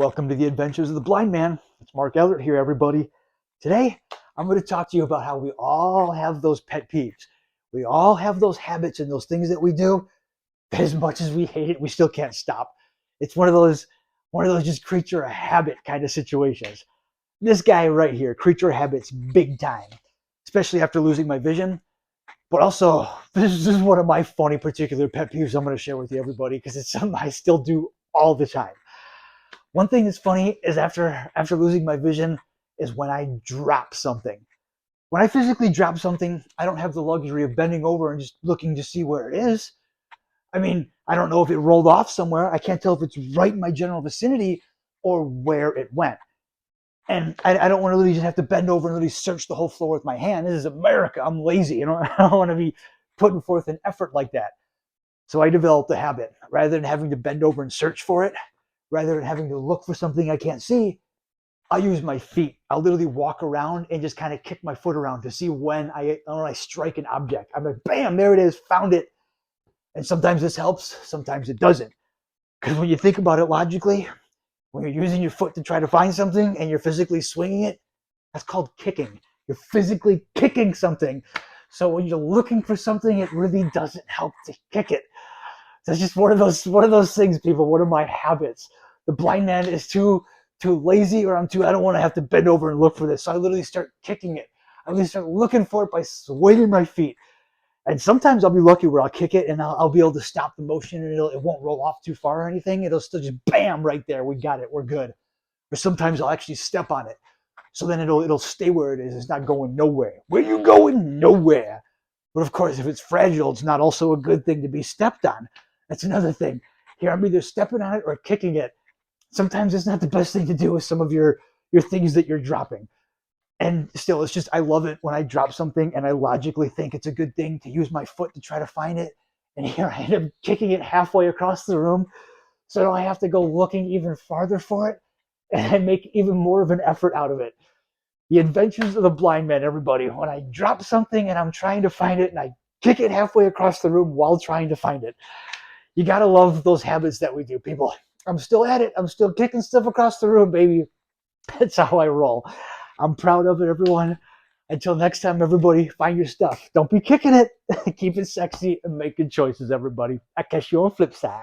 Welcome to the Adventures of the Blind Man. It's Mark Ellert here, everybody. Today, I'm going to talk to you about how we all have those pet peeves. We all have those habits and those things that we do. As much as we hate it, we still can't stop. It's one of those just creature of habit kind of situations. This guy right here, creature of habits, big time. Especially after losing my vision. But also, this is one of my funny particular pet peeves I'm going to share with you, everybody, because it's something I still do all the time. One thing that's funny is after losing my vision is when I drop something. When I physically drop something, I don't have the luxury of bending over and just looking to see where it is. I mean, I don't know if it rolled off somewhere. I can't tell if it's right in my general vicinity or where it went. And I don't want to really just have to bend over and really search the whole floor with my hand. This is America. I'm lazy. I don't want to be putting forth an effort like that. So I developed a habit. Rather than having to bend over and search for it, rather than having to look for something I can't see, I'll use my feet. I'll literally walk around and just kind of kick my foot around to see when I strike an object. I'm like, bam, there it is, found it. And sometimes this helps, sometimes it doesn't. Because when you think about it logically, when you're using your foot to try to find something and you're physically swinging it, that's called kicking. You're physically kicking something. So when you're looking for something, it really doesn't help to kick it. So it's just one of those things, people. One of my habits. The blind man is too lazy, or I don't want to have to bend over and look for this. So I literally start kicking it. I literally start looking for it by swinging my feet. And sometimes I'll be lucky where I'll kick it and I'll be able to stop the motion and it won't roll off too far or anything. It'll still just bam right there. We got it. We're good. Or sometimes I'll actually step on it. So then it'll stay where it is. It's not going nowhere. Where you going? Nowhere. But of course, if it's fragile, it's not also a good thing to be stepped on. That's another thing. Here, I'm either stepping on it or kicking it. Sometimes it's not the best thing to do with some of your things that you're dropping. And still, it's just, I love it when I drop something and I logically think it's a good thing to use my foot to try to find it. And here I end up kicking it halfway across the room. So now I have to go looking even farther for it. And I make even more of an effort out of it. The Adventures of the Blind Man, everybody. When I drop something and I'm trying to find it and I kick it halfway across the room while trying to find it. You got to love those habits that we do, people. I'm still at it. I'm still kicking stuff across the room, baby. That's how I roll. I'm proud of it, everyone. Until next time, everybody, find your stuff. Don't be kicking it. Keep it sexy and make good choices, everybody. I catch you on the flip side.